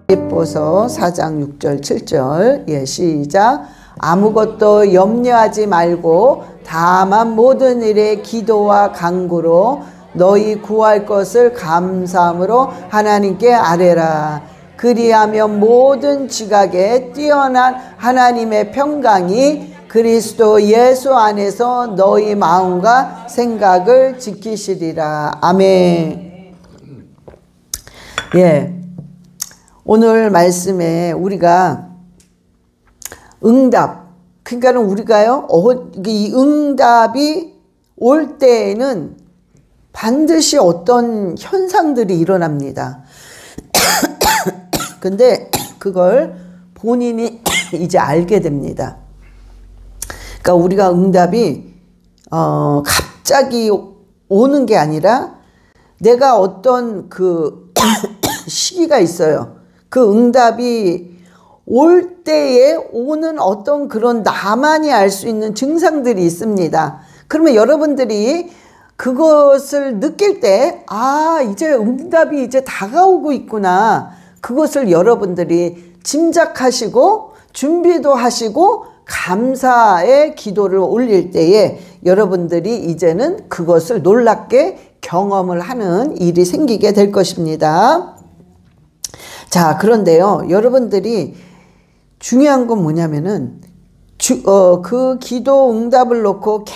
빌립보서 4장 6절 7절 예 시작. 아무것도 염려하지 말고 다만 모든 일에 기도와 간구로 너희 구할 것을 감사함으로 하나님께 아뢰라. 그리하면 모든 지각에 뛰어난 하나님의 평강이 그리스도 예수 안에서 너희 마음과 생각을 지키시리라. 아멘. 예. 오늘 말씀에 우리가 응답, 그러니까 우리가요, 이 응답이 올 때에는 반드시 어떤 현상들이 일어납니다. 근데 그걸 본인이 이제 알게 됩니다. 그러니까 우리가 응답이 갑자기 오는 게 아니라 내가 어떤 그 시기가 있어요. 그 응답이 올 때에 오는 어떤 그런 나만이 알 수 있는 증상들이 있습니다. 그러면 여러분들이 그것을 느낄 때, 아, 이제 응답이 이제 다가오고 있구나. 그것을 여러분들이 짐작하시고 준비도 하시고 감사의 기도를 올릴 때에 여러분들이 이제는 그것을 놀랍게 경험을 하는 일이 생기게 될 것입니다. 자, 그런데요, 여러분들이 중요한 건 뭐냐면은 그 기도 응답을 놓고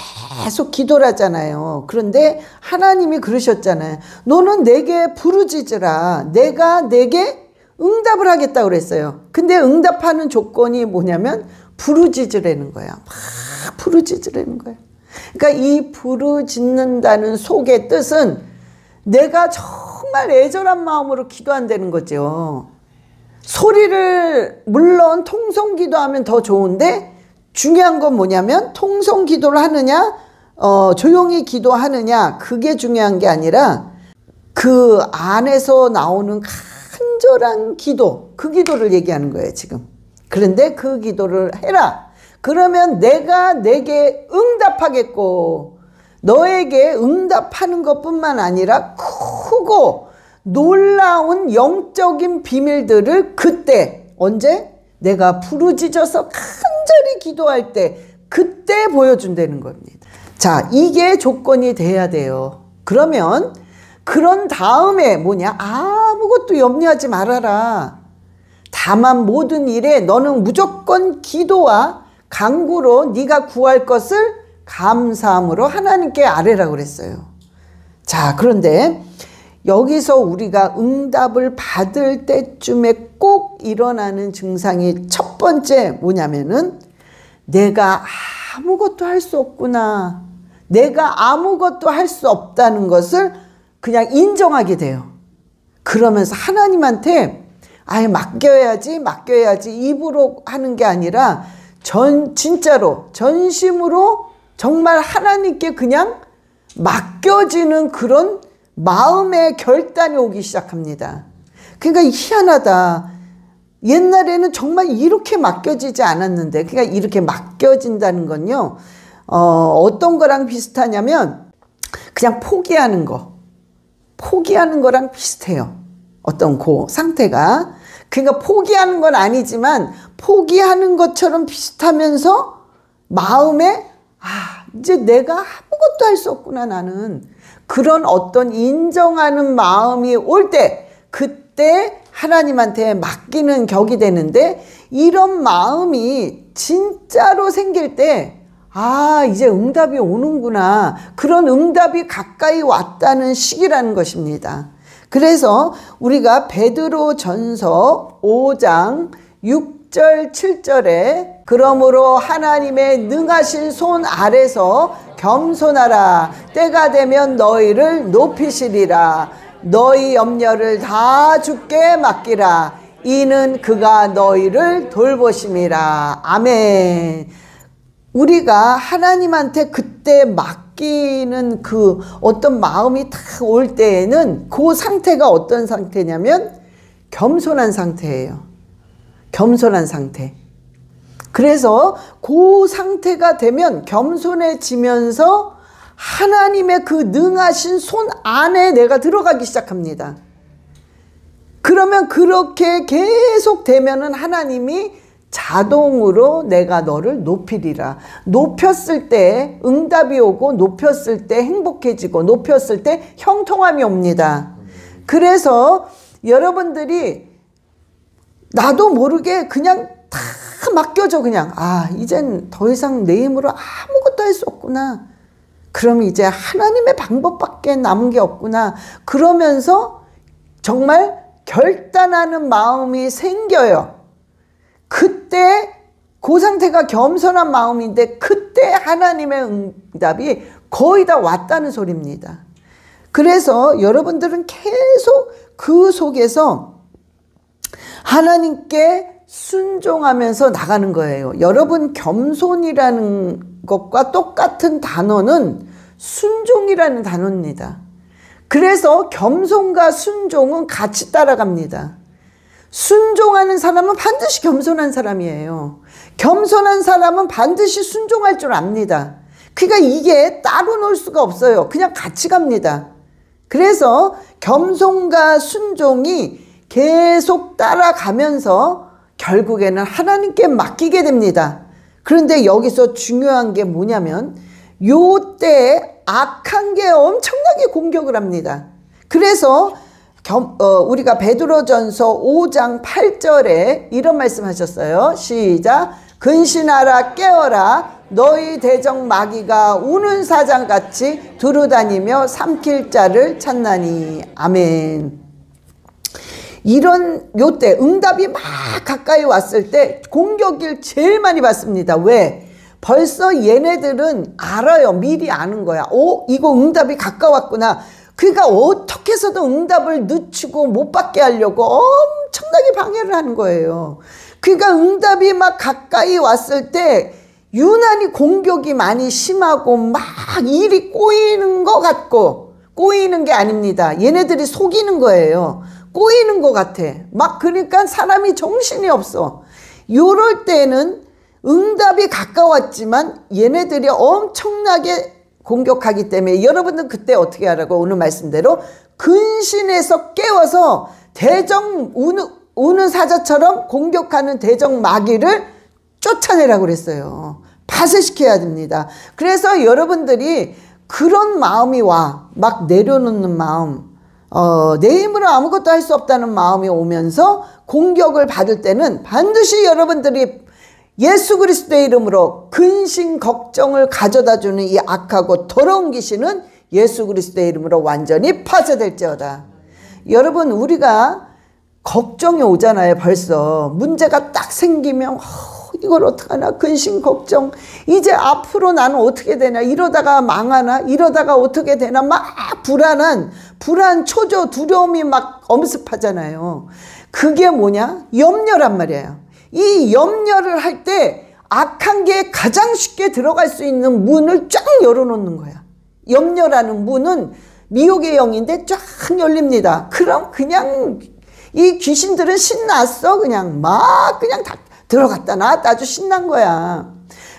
계속 기도를 하잖아요. 그런데 하나님이 그러셨잖아요. 너는 내게 부르짖으라. 내가 내게 응답을 하겠다고 그랬어요. 근데 응답하는 조건이 뭐냐면 부르짖으라는 거야. 막 부르짖으라는 거야. 그러니까 이 부르짖는다는 속의 뜻은 내가 정말 애절한 마음으로 기도한다는 거죠. 소리를 물론 통성 기도하면 더 좋은데 중요한 건 뭐냐면 통성 기도를 하느냐 조용히 기도하느냐 그게 중요한 게 아니라 그 안에서 나오는 간절한 기도, 그 기도를 얘기하는 거예요 지금. 그런데 그 기도를 해라. 그러면 내가 내게 응답하겠고 너에게 응답하는 것뿐만 아니라 크고 놀라운 영적인 비밀들을 그때 언제? 내가 부르짖어서 간절히 기도할 때 그때 보여준다는 겁니다. 자, 이게 조건이 돼야 돼요. 그러면 그런 다음에 뭐냐? 아무것도 염려하지 말아라. 다만 모든 일에 너는 무조건 기도와 간구로 네가 구할 것을 감사함으로 하나님께 아뢰라고 그랬어요. 자, 그런데 여기서 우리가 응답을 받을 때쯤에 꼭 일어나는 증상이 첫 번째 뭐냐면은 내가 아무것도 할 수 없구나. 내가 아무것도 할 수 없다는 것을 그냥 인정하게 돼요. 그러면서 하나님한테 아예 맡겨야지 입으로 하는 게 아니라 진짜로 전심으로 정말 하나님께 그냥 맡겨지는 그런 마음의 결단이 오기 시작합니다. 그러니까 희한하다. 옛날에는 정말 이렇게 맡겨지지 않았는데, 그러니까 이렇게 맡겨진다는 건요, 어떤 거랑 비슷하냐면 그냥 포기하는 거랑 비슷해요. 어떤 그 상태가. 그러니까 포기하는 건 아니지만 포기하는 것처럼 비슷하면서 마음에 이제 내가 아무것도 할 수 없구나 나는. 그런 어떤 인정하는 마음이 올 때 그때 하나님한테 맡기는 격이 되는데 이런 마음이 진짜로 생길 때 이제 응답이 오는구나. 그런 응답이 가까이 왔다는 시기라는 것입니다. 그래서 우리가 베드로전서 5장 6절 7절에 그러므로 하나님의 능하신 손 아래서 겸손하라. 때가 되면 너희를 높이시리라. 너희 염려를 다 주께 맡기라. 이는 그가 너희를 돌보심이라. 아멘. 우리가 하나님한테 그때 맡기는 그 어떤 마음이 딱 올 때에는 그 상태가 어떤 상태냐면 겸손한 상태예요. 겸손한 상태. 그래서 그 상태가 되면 겸손해지면서 하나님의 그 능하신 손 안에 내가 들어가기 시작합니다. 그러면 그렇게 계속 되면은 하나님이 자동으로 내가 너를 높이리라. 높였을 때 응답이 오고, 높였을 때 행복해지고, 높였을 때 형통함이 옵니다. 그래서 여러분들이 나도 모르게 그냥 다 맡겨줘. 그냥 이젠 더 이상 내 힘으로 아무것도 할 수 없구나. 그럼 이제 하나님의 방법밖에 남은 게 없구나. 그러면서 정말 결단하는 마음이 생겨요. 그때 그 상태가 겸손한 마음인데 그때 하나님의 응답이 거의 다 왔다는 소리입니다. 그래서 여러분들은 계속 그 속에서 하나님께 순종하면서 나가는 거예요. 여러분, 겸손이라는 것과 똑같은 단어는 순종이라는 단어입니다. 그래서 겸손과 순종은 같이 따라갑니다. 순종하는 사람은 반드시 겸손한 사람이에요. 겸손한 사람은 반드시 순종할 줄 압니다. 그러니까 이게 따로 놀 수가 없어요. 그냥 같이 갑니다. 그래서 겸손과 순종이 계속 따라가면서 결국에는 하나님께 맡기게 됩니다. 그런데 여기서 중요한 게 뭐냐면 요때 악한 게 엄청나게 공격을 합니다. 그래서 우리가 베드로전서 5장 8절에 이런 말씀 하셨어요. 시작. 근신하라 깨어라 너희 대적 마귀가 우는 사자같이 두루다니며 삼킬 자를 찾나니. 아멘. 이런 요때 응답이 막 가까이 왔을 때 공격을 제일 많이 받습니다. 왜? 벌써 얘네들은 알아요. 미리 아는 거야. 이거 응답이 가까웠구나. 그러니까 어떻게 해서든 응답을 늦추고 못 받게 하려고 엄청나게 방해를 하는 거예요. 그러니까 응답이 막 가까이 왔을 때 유난히 공격이 많이 심하고 막 일이 꼬이는 것 같고, 꼬이는 게 아닙니다. 얘네들이 속이는 거예요. 꼬이는 것 같아. 막 그러니까 사람이 정신이 없어. 요럴 때는 응답이 가까웠지만 얘네들이 엄청나게 공격하기 때문에 여러분들 그때 어떻게 하라고? 오늘 말씀대로 근신해서 깨워서 대적 우는 사자처럼 공격하는 대적 마귀를 쫓아내라고 그랬어요. 파쇄시켜야 됩니다. 그래서 여러분들이 그런 마음이 와. 막 내려놓는 마음, 내 힘으로 아무것도 할 수 없다는 마음이 오면서 공격을 받을 때는 반드시 여러분들이 예수 그리스도의 이름으로 근심 걱정을 가져다주는 이 악하고 더러운 귀신은 예수 그리스도의 이름으로 완전히 파쇄될지어다. 여러분, 우리가 걱정이 오잖아요. 벌써 문제가 딱 생기면 이걸 어떡하나, 근심 걱정, 이제 앞으로 나는 어떻게 되나, 이러다가 망하나, 이러다가 어떻게 되나, 막 불안, 초조, 두려움이 막 엄습하잖아요. 그게 뭐냐? 염려란 말이에요. 이 염려를 할 때 악한 게 가장 쉽게 들어갈 수 있는 문을 쫙 열어놓는 거야. 염려라는 문은 미혹의 영인데 쫙 열립니다. 그럼 그냥 이 귀신들은 신났어. 그냥 다 들어갔다 나왔다 아주 신난 거야.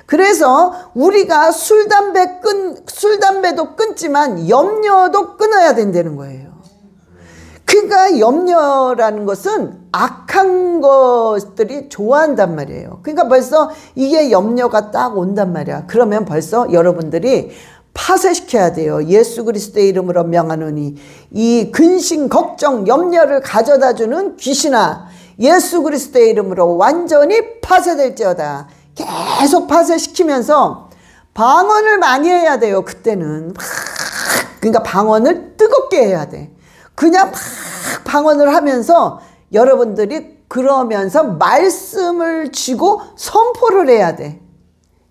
그래서 우리가 술, 담배도 끊지만 염려도 끊어야 된다는 거예요. 그러니까 염려라는 것은 악한 것들이 좋아한단 말이에요. 그러니까 벌써 이게 염려가 딱 온단 말이야. 그러면 벌써 여러분들이 파쇄시켜야 돼요. 예수 그리스도의 이름으로 명하노니 이 근심 걱정 염려를 가져다주는 귀신아, 예수 그리스도의 이름으로 완전히 파쇄될지어다. 계속 파쇄시키면서 방언을 많이 해야 돼요. 그때는 그러니까 방언을 뜨겁게 해야 돼. 그냥 막 방언을 하면서 여러분들이 그러면서 말씀을 쥐고 선포를 해야 돼.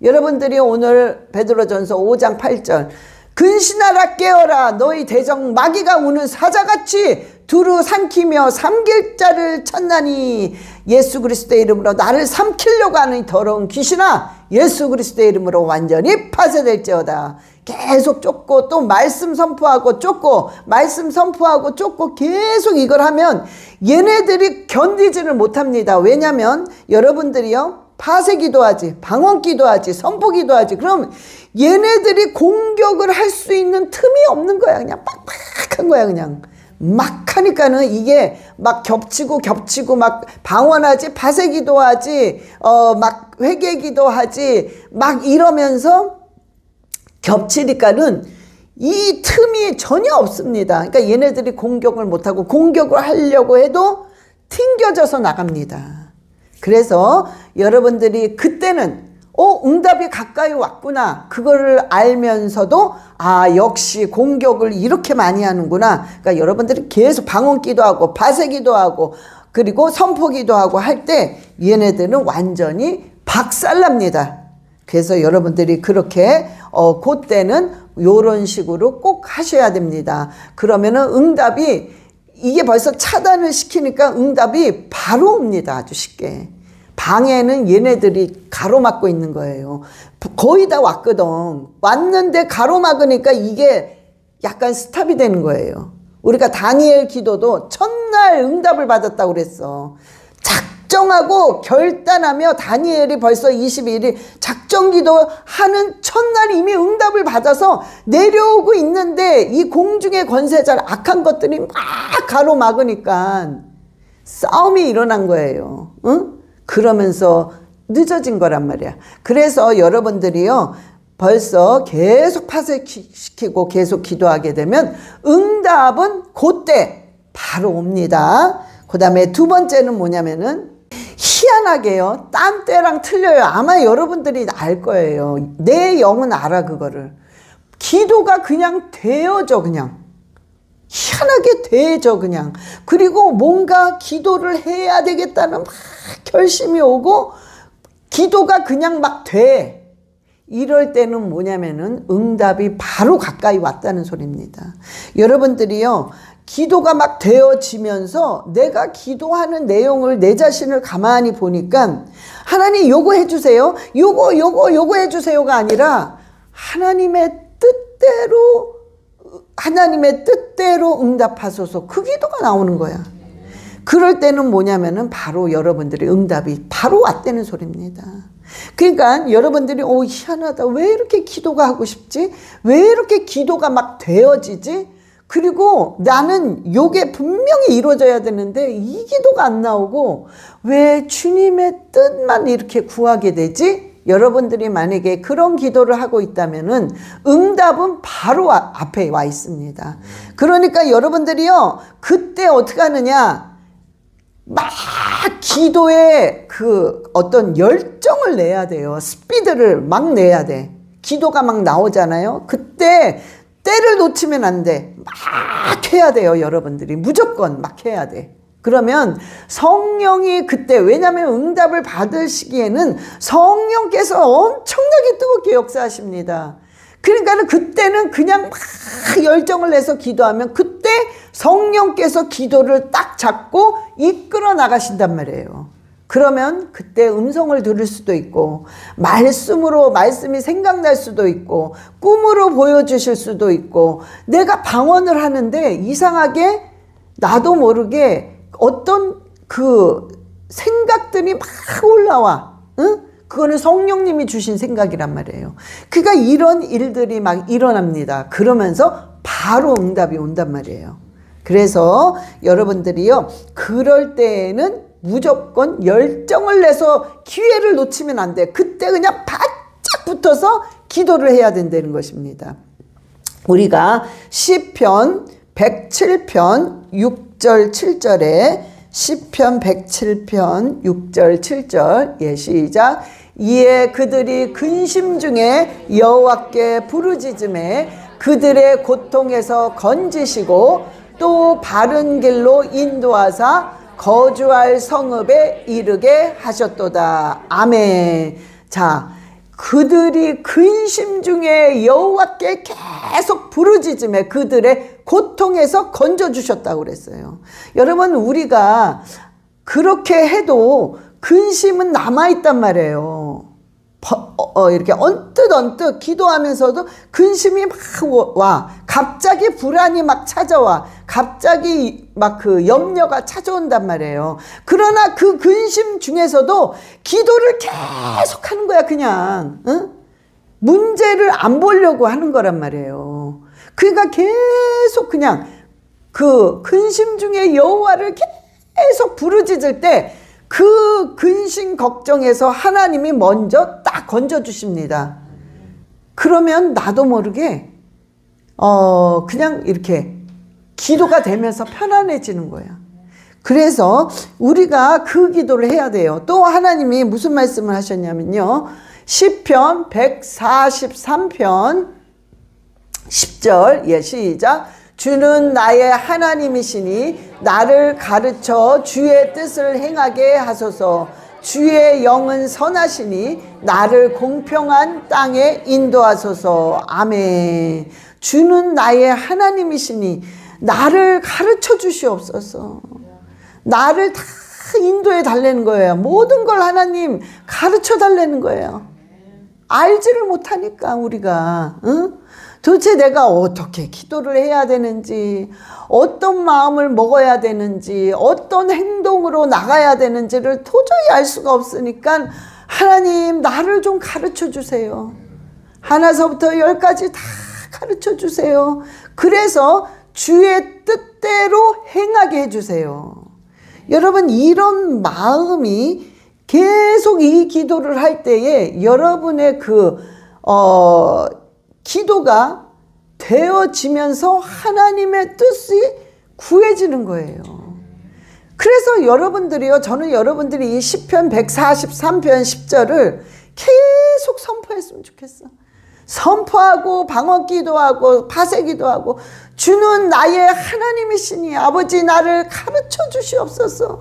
여러분들이 오늘 베드로전서 5장 8절 근신하라 깨어라 너희 대적 마귀가 우는 사자같이 두루 삼키며 삼킬 자를 찾나니. 예수 그리스도의 이름으로 나를 삼키려고 하는 더러운 귀신아, 예수 그리스도의 이름으로 완전히 파쇄될지어다. 계속 쫓고 또 말씀 선포하고 쫓고 말씀 선포하고 쫓고 계속 이걸 하면 얘네들이 견디지를 못합니다. 왜냐하면 여러분들이요 파쇄 기도하지, 방언 기도하지, 선포 기도하지. 그럼 얘네들이 공격을 할 수 있는 틈이 없는 거야. 그냥 빡빡한 거야. 그냥 막 하니까는 이게 막 겹치고 막 방언하지, 바새기도 하지, 막 회개기도 하지, 막 이러면서 겹치니까는 이 틈이 전혀 없습니다. 그러니까 얘네들이 공격을 못하고 공격을 하려고 해도 튕겨져서 나갑니다. 그래서 여러분들이 그때는 응답이 가까이 왔구나, 그거를 알면서도 역시 공격을 이렇게 많이 하는구나. 그러니까 여러분들이 계속 방언기도 하고 바새기도 하고 그리고 선포기도 하고 할 때 얘네들은 완전히 박살납니다. 그래서 여러분들이 그렇게 그때는 요런 식으로 꼭 하셔야 됩니다. 그러면은 응답이, 이게 벌써 차단을 시키니까 응답이 바로 옵니다. 아주 쉽게. 방에는 얘네들이 가로막고 있는 거예요. 거의 다 왔거든. 왔는데 가로막으니까 이게 약간 스탑이 되는 거예요. 우리가 다니엘 기도도 첫날 응답을 받았다고 그랬어. 작정하고 결단하며 다니엘이 벌써 22일 작정기도 하는 첫날 이미 응답을 받아서 내려오고 있는데 이 공중의 권세자 악한 것들이 막 가로막으니까 싸움이 일어난 거예요. 응? 그러면서 늦어진 거란 말이야. 그래서 여러분들이요, 벌써 계속 파쇄시키고 계속 기도하게 되면 응답은 그때 바로 옵니다. 그 다음에 두 번째는 뭐냐면은 희한하게요, 딴 때랑 틀려요. 아마 여러분들이 알 거예요. 내 영은 알아. 그거를 기도가 그냥 되어져. 그냥 희한하게 되죠. 그냥. 그리고 뭔가 기도를 해야 되겠다는 막 결심이 오고 기도가 그냥 막 돼. 이럴 때는 뭐냐면은 응답이 바로 가까이 왔다는 소리입니다. 여러분들이요, 기도가 막 되어지면서 내가 기도하는 내용을, 내 자신을 가만히 보니까 하나님 요거 해주세요, 요거 해주세요가 아니라 하나님의 뜻대로 응답하소서, 그 기도가 나오는 거야. 그럴 때는 뭐냐면은 바로 여러분들이 응답이 바로 왔다는 소리입니다. 그러니까 여러분들이 희한하다, 왜 이렇게 기도가 하고 싶지, 왜 이렇게 기도가 막 되어지지, 그리고 나는 요게 분명히 이루어져야 되는데 이 기도가 안 나오고 왜 주님의 뜻만 이렇게 구하게 되지? 여러분들이 만약에 그런 기도를 하고 있다면은 응답은 바로 앞에 와 있습니다. 그러니까 여러분들이요, 그때 어떻게 하느냐, 막 기도에 그 어떤 열정을 내야 돼요. 스피드를 막 내야 돼. 기도가 막 나오잖아요. 그때 때를 놓치면 안 돼. 막 해야 돼요. 여러분들이 무조건 막 해야 돼. 그러면 성령이 그때, 왜냐하면 응답을 받으시기에는 성령께서 엄청나게 뜨겁게 역사하십니다. 그러니까 그때는 그냥 막 열정을 내서 기도하면 그때 성령께서 기도를 딱 잡고 이끌어 나가신단 말이에요. 그러면 그때 음성을 들을 수도 있고, 말씀이 생각날 수도 있고, 꿈으로 보여주실 수도 있고, 내가 방언을 하는데 이상하게 나도 모르게 어떤 그 생각들이 막 올라와. 응? 그거는 성령님이 주신 생각이란 말이에요. 그러니까 이런 일들이 막 일어납니다. 그러면서 바로 응답이 온단 말이에요. 그래서 여러분들이요, 그럴 때에는 무조건 열정을 내서 기회를 놓치면 안 돼. 그때 그냥 바짝 붙어서 기도를 해야 된다는 것입니다. 우리가 시편 107편 6절 7절에 시편 107편 6절 7절, 예, 시작. 이에 그들이 근심 중에 여호와께 부르짖음에 그들의 고통에서 건지시고 또 바른 길로 인도하사 거주할 성읍에 이르게 하셨도다. 아멘. 자, 그들이 근심 중에 여호와께 계속 부르짖음에 그들의 고통에서 건져주셨다고 그랬어요. 여러분, 우리가 그렇게 해도 근심은 남아있단 말이에요. 이렇게 언뜻 기도하면서도 근심이 막 와. 갑자기 불안이 막 찾아와. 갑자기 막 그 염려가 찾아온단 말이에요. 그러나 그 근심 중에서도 기도를 계속 하는 거야, 그냥. 응? 문제를 안 보려고 하는 거란 말이에요. 그러니까 계속 그냥 그 근심 중에 여호와를 계속 부르짖을 때 그 근심 걱정에서 하나님이 먼저 딱 건져주십니다. 그러면 나도 모르게 그냥 이렇게 기도가 되면서 편안해지는 거예요. 그래서 우리가 그 기도를 해야 돼요. 또 하나님이 무슨 말씀을 하셨냐면요. 시편 143편 10절, 예, 시작. 주는 나의 하나님이시니 나를 가르쳐 주의 뜻을 행하게 하소서. 주의 영은 선하시니 나를 공평한 땅에 인도하소서. 아멘. 주는 나의 하나님이시니 나를 가르쳐 주시옵소서. 나를 다 인도해 달라는 거예요. 모든 걸 하나님 가르쳐 달라는 거예요. 알지를 못하니까 우리가, 응? 도대체 내가 어떻게 기도를 해야 되는지, 어떤 마음을 먹어야 되는지, 어떤 행동으로 나가야 되는지를 도저히 알 수가 없으니까 하나님 나를 좀 가르쳐 주세요. 하나서부터 열까지 다 가르쳐 주세요. 그래서 주의 뜻대로 행하게 해주세요. 여러분, 이런 마음이 계속 이 기도를 할 때에 여러분의 기도가 되어지면서 하나님의 뜻이 구해지는 거예요. 그래서 여러분들이요, 저는 여러분들이 이 시편 143편 10절을 계속 선포했으면 좋겠어. 선포하고 방언 기도하고 파세 기도하고 주는 나의 하나님이시니 아버지 나를 가르쳐 주시옵소서.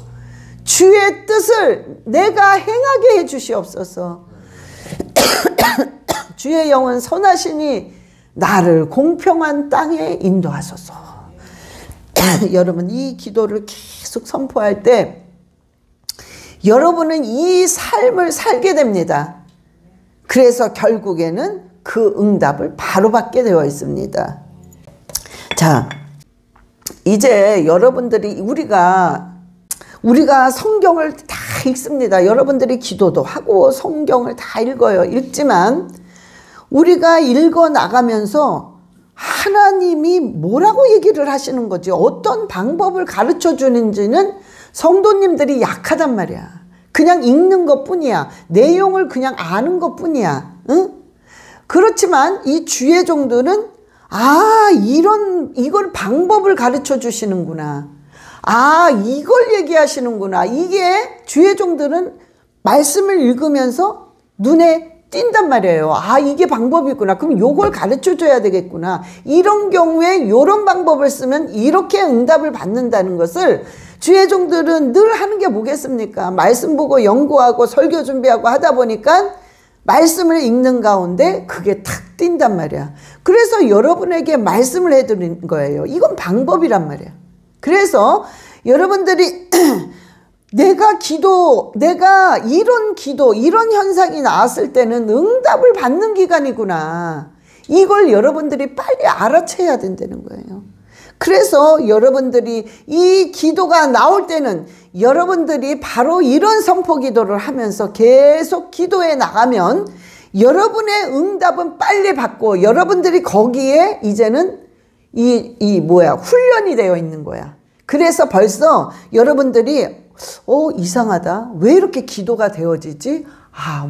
주의 뜻을 내가 행하게 해 주시옵소서. 주의 영은 선하시니 나를 공평한 땅에 인도하소서. 여러분, 이 기도를 계속 선포할 때 여러분은 이 삶을 살게 됩니다. 그래서 결국에는 그 응답을 바로 받게 되어 있습니다. 자, 이제 여러분들이 우리가 성경을 다 읽습니다. 여러분들이 기도도 하고 성경을 다 읽어요. 읽지만 우리가 읽어 나가면서 하나님이 뭐라고 얘기를 하시는 거지, 어떤 방법을 가르쳐 주는지는 성도님들이 약하단 말이야. 그냥 읽는 것 뿐이야. 내용을 그냥 아는 것 뿐이야. 응? 그렇지만 이 주의 종들은 이걸 방법을 가르쳐 주시는구나. 이걸 얘기하시는구나. 이게 주의 종들은 말씀을 읽으면서 눈에 띈단 말이에요. 이게 방법이구나. 그럼 요걸 가르쳐 줘야 되겠구나. 이런 경우에 요런 방법을 쓰면 이렇게 응답을 받는다는 것을 주의 종들은 늘 하는 게 뭐겠습니까? 말씀 보고 연구하고 설교 준비하고 하다 보니까 말씀을 읽는 가운데 그게 탁 띈단 말이야. 그래서 여러분에게 말씀을 해드린 거예요. 이건 방법이란 말이야. 그래서 여러분들이 내가 이런 현상이 나왔을 때는 응답을 받는 기간이구나. 이걸 여러분들이 빨리 알아채야 된다는 거예요. 그래서 여러분들이 이 기도가 나올 때는 여러분들이 바로 이런 선포 기도를 하면서 계속 기도해 나가면 여러분의 응답은 빨리 받고 여러분들이 거기에 이제는 훈련이 되어 있는 거야. 그래서 벌써 여러분들이 이상하다. 왜 이렇게 기도가 되어지지?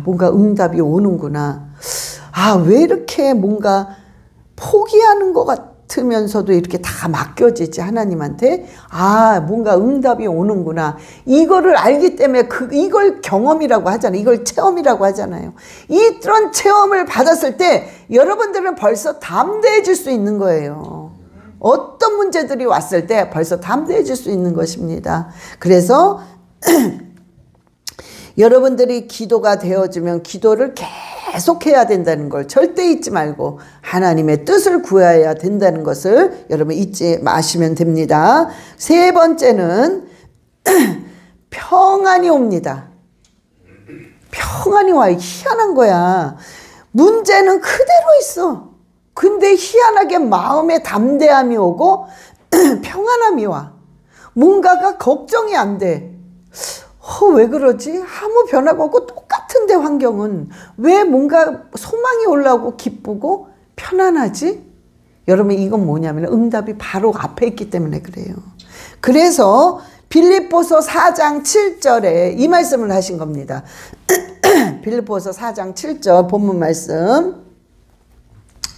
뭔가 응답이 오는구나. 왜 이렇게 뭔가 포기하는 것 같으면서도 이렇게 다 맡겨지지, 하나님한테? 뭔가 응답이 오는구나. 이거를 알기 때문에 이걸 경험이라고 하잖아요. 이걸 체험이라고 하잖아요. 이런 체험을 받았을 때 여러분들은 벌써 담대해질 수 있는 거예요. 어떤 문제들이 왔을 때 벌써 담대해질 수 있는 것입니다. 그래서 여러분들이 기도가 되어지면 기도를 계속 해야 된다는 걸 절대 잊지 말고 하나님의 뜻을 구해야 된다는 것을 여러분 잊지 마시면 됩니다. 세 번째는 평안이 옵니다. 평안이 와요. 희한한 거야. 문제는 그대로 있어. 근데 희한하게 마음에 담대함이 오고 평안함이 와. 뭔가가 걱정이 안 돼. 왜 그러지? 아무 변화가 없고 똑같은데 환경은 왜 뭔가 소망이 올라오고 기쁘고 편안하지? 여러분 이건 뭐냐면 응답이 바로 앞에 있기 때문에 그래요. 그래서 빌립보서 4장 7절에 이 말씀을 하신 겁니다. 빌립보서 4장 7절 본문 말씀.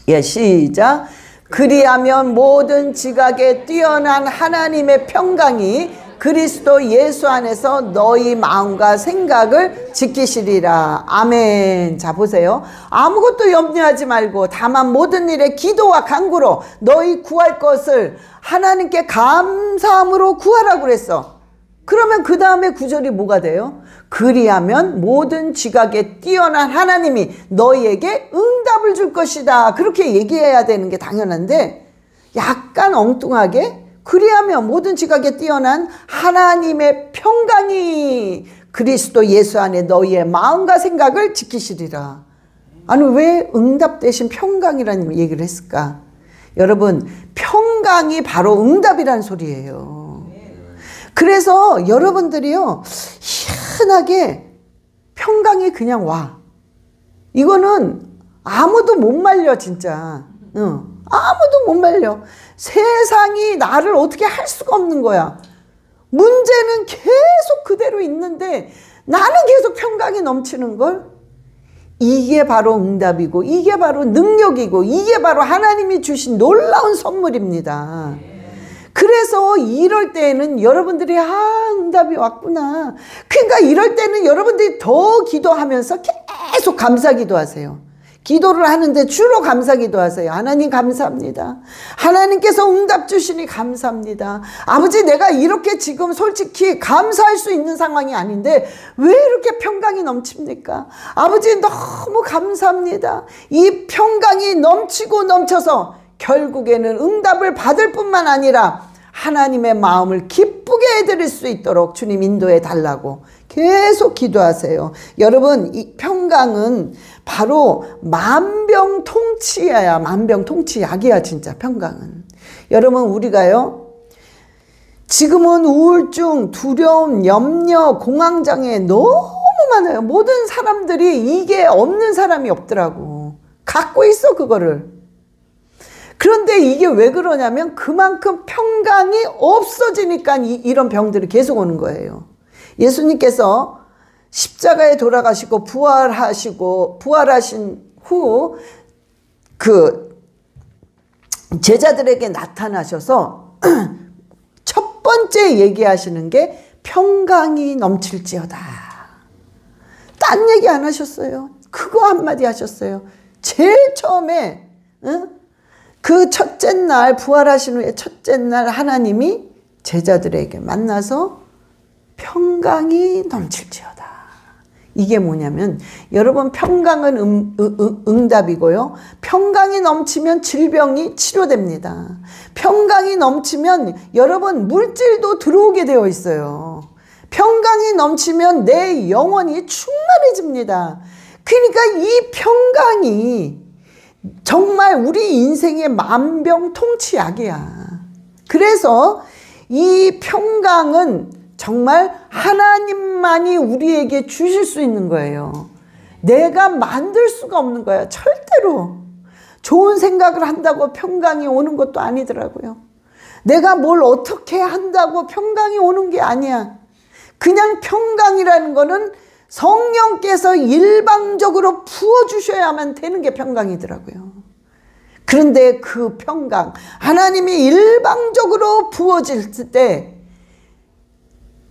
예, 시작. 그리하면 모든 지각에 뛰어난 하나님의 평강이 그리스도 예수 안에서 너희 마음과 생각을 지키시리라. 아멘. 자, 보세요. 아무것도 염려하지 말고 다만 모든 일에 기도와 간구로 너희 구할 것을 하나님께 감사함으로 구하라고 그랬어. 그러면 그 다음에 구절이 뭐가 돼요? 그리하면 모든 지각에 뛰어난 하나님이 너희에게 응답을 줄 것이다. 그렇게 얘기해야 되는 게 당연한데 약간 엉뚱하게 그리하면 모든 지각에 뛰어난 하나님의 평강이 그리스도 예수 안에 너희의 마음과 생각을 지키시리라. 아니 왜 응답 대신 평강이라는 얘기를 했을까? 여러분 평강이 바로 응답이라는 소리예요. 그래서 여러분들이요 희한하게 평강이 그냥 와. 이거는 아무도 못 말려 진짜. 아무도 못 말려. 세상이 나를 어떻게 할 수가 없는 거야. 문제는 계속 그대로 있는데 나는 계속 평강이 넘치는 걸. 이게 바로 응답이고 이게 바로 능력이고 이게 바로 하나님이 주신 놀라운 선물입니다. 그래서 이럴 때는 여러분들이 응답이 왔구나. 그러니까 이럴 때는 여러분들이 더 기도하면서 계속 감사 기도하세요. 기도를 하는데 주로 감사 기도하세요. 하나님 감사합니다. 하나님께서 응답 주시니 감사합니다. 아버지 내가 이렇게 지금 솔직히 감사할 수 있는 상황이 아닌데 왜 이렇게 평강이 넘칩니까? 아버지 너무 감사합니다. 이 평강이 넘치고 넘쳐서 결국에는 응답을 받을 뿐만 아니라 하나님의 마음을 기쁘게 해드릴 수 있도록 주님 인도해 달라고 계속 기도하세요. 여러분 이 평강은 바로 만병통치야. 만병통치약이야 진짜 평강은. 여러분 우리가요 지금은 우울증, 두려움, 염려, 공황장애 너무 많아요. 모든 사람들이 이게 없는 사람이 없더라고. 갖고 있어 그거를. 그런데 이게 왜 그러냐면 그만큼 평강이 없어지니까 이런 병들이 계속 오는 거예요. 예수님께서 십자가에 돌아가시고 부활하신 후 그 제자들에게 나타나셔서 첫 번째 얘기하시는 게 평강이 넘칠지어다. 딴 얘기 안 하셨어요. 그거 한마디 하셨어요. 제일 처음에 그 첫째 날 부활하신 후에 첫째 날 하나님이 제자들에게 만나서 평강이 넘칠지어다. 이게 뭐냐면 여러분 평강은 응답이고요. 평강이 넘치면 질병이 치료됩니다. 평강이 넘치면 여러분 물질도 들어오게 되어 있어요. 평강이 넘치면 내 영혼이 충만해집니다. 그러니까 이 평강이 정말 우리 인생의 만병통치약이야. 그래서 이 평강은 정말 하나님만이 우리에게 주실 수 있는 거예요. 내가 만들 수가 없는 거야. 절대로. 좋은 생각을 한다고 평강이 오는 것도 아니더라고요. 내가 뭘 어떻게 한다고 평강이 오는 게 아니야. 그냥 평강이라는 거는 성령께서 일방적으로 부어주셔야만 되는 게 평강이더라고요. 그런데 그 평강, 하나님이 일방적으로 부어질 때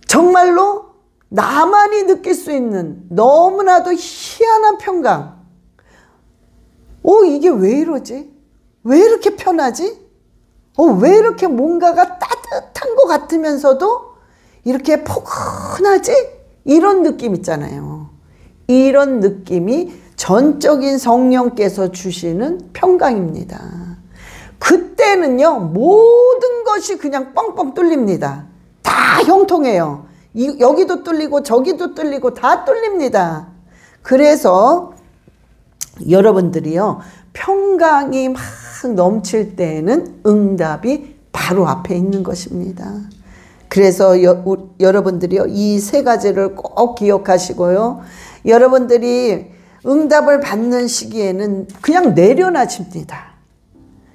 정말로 나만이 느낄 수 있는 너무나도 희한한 평강. 이게 왜 이러지? 왜 이렇게 편하지? 왜 이렇게 뭔가가 따뜻한 것 같으면서도 이렇게 포근하지? 이런 느낌 있잖아요. 이런 느낌이 전적인 성령께서 주시는 평강입니다. 그때는요 모든 것이 그냥 뻥뻥 뚫립니다. 다 형통해요. 여기도 뚫리고 저기도 뚫리고 다 뚫립니다. 그래서 여러분들이요 평강이 막 넘칠 때에는 응답이 바로 앞에 있는 것입니다. 그래서 여러분들이요 이 세 가지를 꼭 기억하시고요. 여러분들이 응답을 받는 시기에는 그냥 내려놔집니다.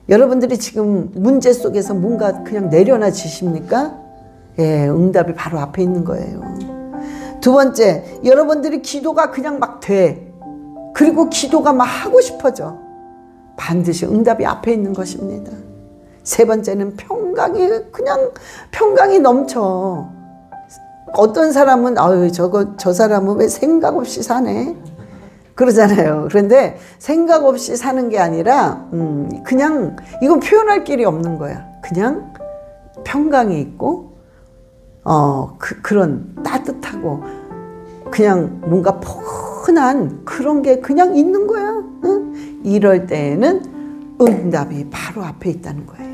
여러분들이 지금 문제 속에서 뭔가 그냥 내려놔지십니까? 예, 응답이 바로 앞에 있는 거예요. 두 번째, 여러분들이 기도가 그냥 막 돼. 그리고 기도가 막 하고 싶어져. 반드시 응답이 앞에 있는 것입니다. 세 번째는 평강이 넘쳐. 어떤 사람은 아유 저 사람은 왜 생각 없이 사네 그러잖아요. 그런데 생각 없이 사는 게 아니라 그냥 이건 표현할 길이 없는 거야. 그냥 평강이 있고 그런 따뜻하고 그냥 뭔가 포근한 그런 게 그냥 있는 거야. 응? 이럴 때에는 응답이 바로 앞에 있다는 거예요.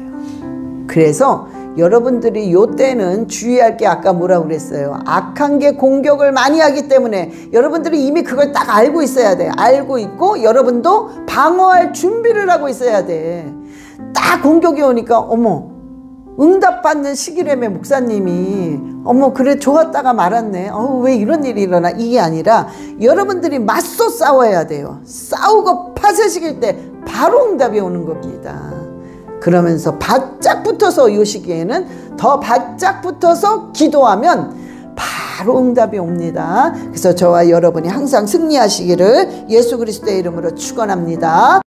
그래서 여러분들이 요때는 주의할 게 아까 뭐라고 그랬어요? 악한 게 공격을 많이 하기 때문에 여러분들이 이미 그걸 딱 알고 있어야 돼. 알고 있고 여러분도 방어할 준비를 하고 있어야 돼. 딱 공격이 오니까 어머 응답받는 시기라며 목사님이 어머 그래 좋았다가 말았네. 왜 이런 일이 일어나. 이게 아니라 여러분들이 맞서 싸워야 돼요. 싸우고 파쇄시킬 때 바로 응답이 오는 겁니다. 그러면서 바짝 붙어서 이 시기에는 더 바짝 붙어서 기도하면 바로 응답이 옵니다. 그래서 저와 여러분이 항상 승리하시기를 예수 그리스도의 이름으로 축원합니다.